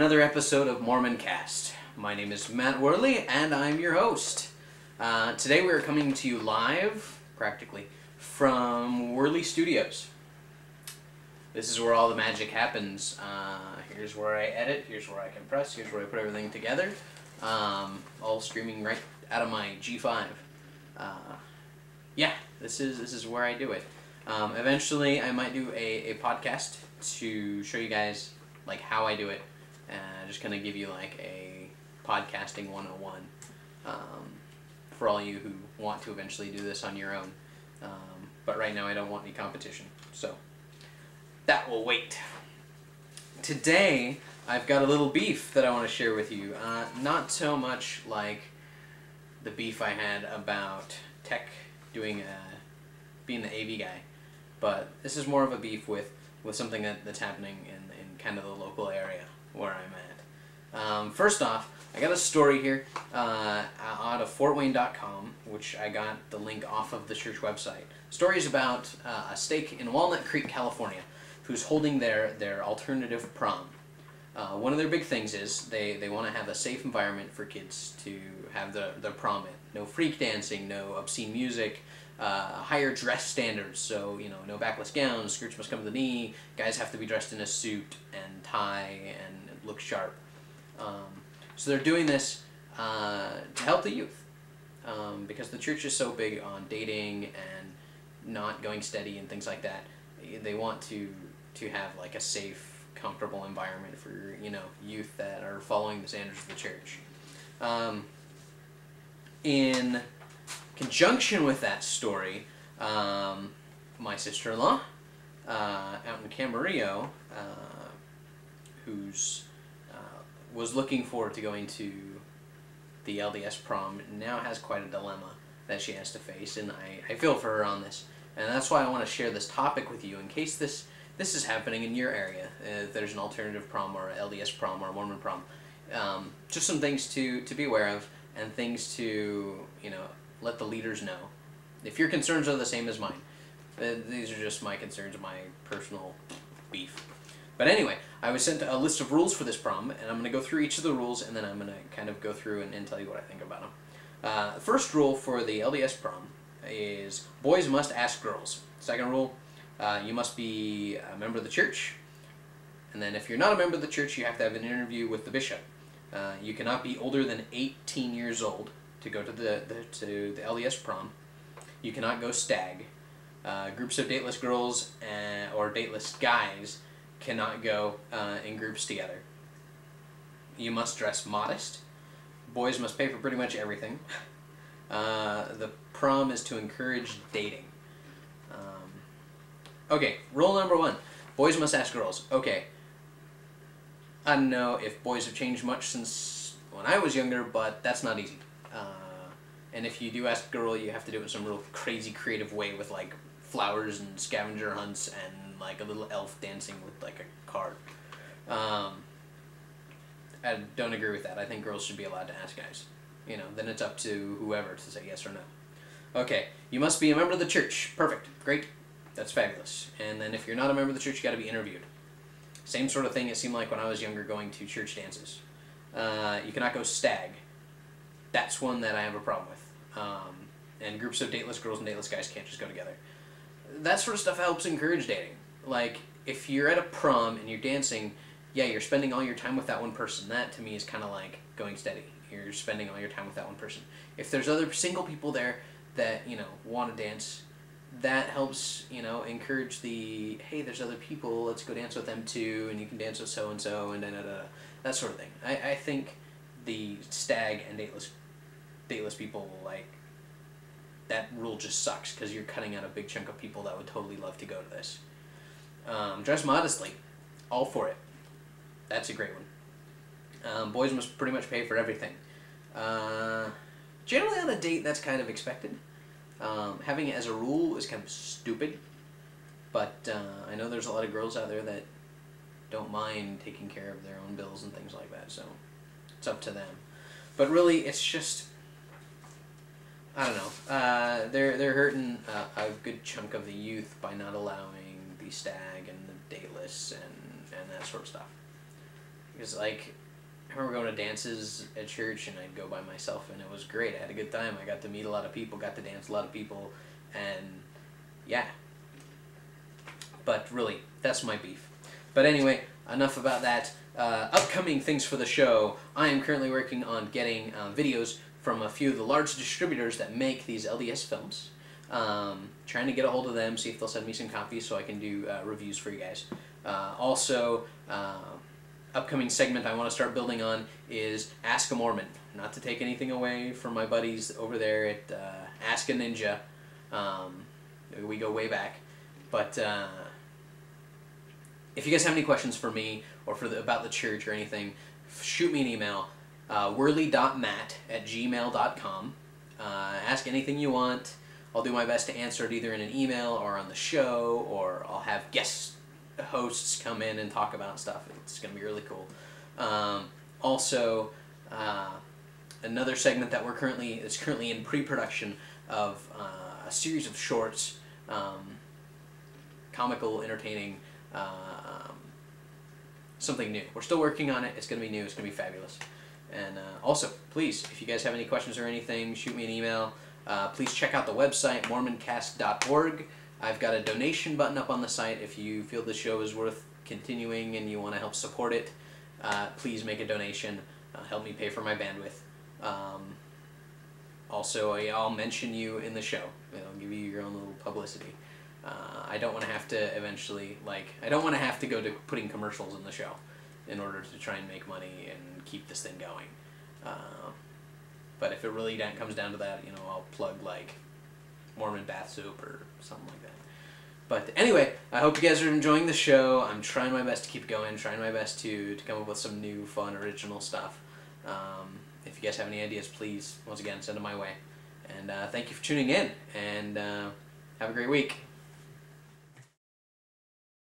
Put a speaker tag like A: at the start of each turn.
A: another episode of MormonCast. My name is Matt Worley, and I'm your host. Today we are coming to you live, practically, from Worley Studios. This is where all the magic happens. Here's where I edit, here's where I compress, here's where I put everything together. All streaming right out of my G5. Yeah, this is where I do it. Eventually I might do a podcast to show you guys like how I do it, and just kind of give you like a podcasting 101 for all you who want to eventually do this on your own. But right now I don't want any competition, so that will wait. Today I've got a little beef that I want to share with you. Not so much like the beef I had about tech being the AV guy, but this is more of a beef with something that's happening in kind of the local area where I'm at. First off, I got a story here out of FortWayne.com, which I got the link off of the church website. Story is about a stake in Walnut Creek, California, who's holding their alternative prom. One of their big things is they want to have a safe environment for kids to have their prom in. No freak dancing, no obscene music, higher dress standards, so no backless gowns, skirts must come to the knee, guys have to be dressed in a suit and tie and look sharp. So they're doing this to help the youth, because the church is so big on dating and not going steady and things like that. They want to have like a safe, comfortable environment for youth that are following the standards of the church. In conjunction with that story, my sister-in-law out in Camarillo, who's was looking forward to going to the LDS prom, now has quite a dilemma that she has to face, and I feel for her on this, and that's why I want to share this topic with you in case this is happening in your area. If there's an alternative prom or an LDS prom or a Mormon prom, just some things to be aware of and things to let the leaders know. If your concerns are the same as mine, these are just my concerns, my personal beef. But anyway, I was sent a list of rules for this prom, and I'm going to go through each of the rules, and then I'm going to kind of go through and tell you what I think about them. The first rule for the LDS prom is boys must ask girls. Second rule, you must be a member of the church. And then if you're not a member of the church, you have to have an interview with the bishop. You cannot be older than 18 years old to go to the LDS prom. You cannot go stag. Groups of dateless girls or dateless guys cannot go in groups together. You must dress modest. Boys must pay for pretty much everything. The prom is to encourage dating. Okay, rule number one. Boys must ask girls. Okay. I don't know if boys have changed much since when I was younger, but that's not easy. And if you do ask a girl, you have to do it in some real crazy creative way with like flowers and scavenger hunts and like a little elf dancing with like a card. I don't agree with that. I think girls should be allowed to ask guys. Then it's up to whoever to say yes or no. Okay, you must be a member of the church. Perfect. Great. That's fabulous. And then if you're not a member of the church, you got to be interviewed. Same sort of thing it seemed like when I was younger going to church dances. You cannot go stag. That's one that I have a problem with. And groups of dateless girls and dateless guys can't just go together. That sort of stuff helps encourage dating. Like, if you're at a prom and you're dancing, yeah, you're spending all your time with that one person. That, to me, is kind of like going steady. You're spending all your time with that one person. If there's other single people there that, want to dance, that helps, encourage the, hey, there's other people, let's go dance with them too, and you can dance with so-and-so, and da-da-da, that sort of thing. I think the stag and dateless people, like, that rule just sucks, because you're cutting out a big chunk of people that would totally love to go to this. Dress modestly. All for it. That's a great one. Boys must pretty much pay for everything. Generally on a date, that's kind of expected. Having it as a rule is kind of stupid, but I know there's a lot of girls out there that don't mind taking care of their own bills and things like that, so it's up to them. But really, it's just, I don't know, they're hurting a good chunk of the youth by not allowing the stag and the dateless and that sort of stuff. Because, like, I remember going to dances at church, and I'd go by myself, and it was great. I had a good time. I got to meet a lot of people, got to dance with a lot of people, and yeah. But really, that's my beef. But anyway, enough about that. Upcoming things for the show. I am currently working on getting videos from a few of the large distributors that make these LDS films. Trying to get a hold of them, see if they'll send me some copies so I can do reviews for you guys. Also, upcoming segment I want to start building on is Ask a Mormon. Not to take anything away from my buddies over there at Ask a Ninja. We go way back. But if you guys have any questions for me or about the church or anything, shoot me an email. worley.matt@gmail.com. Ask anything you want. I'll do my best to answer it either in an email or on the show, or I'll have guest hosts come in and talk about stuff. It's going to be really cool. Also, another segment that is currently in pre-production of a series of shorts, comical, entertaining, something new. We're still working on it. It's going to be new. It's going to be fabulous. And also, please, if you guys have any questions or anything, shoot me an email. Please check out the website, MormonCast.org. I've got a donation button up on the site. If you feel the show is worth continuing and you want to help support it, please make a donation. Help me pay for my bandwidth. Also, I'll mention you in the show. I'll give you your own little publicity. I don't want to have to eventually, I don't want to have to go to putting commercials in the show in order to try and make money and keep this thing going. But if it really comes down to that, I'll plug, Mormon bath soap or something like that. But anyway, I hope you guys are enjoying the show. I'm trying my best to keep going, trying my best to come up with some new, fun, original stuff. If you guys have any ideas, please, once again, send them my way. And thank you for tuning in, and have a great week.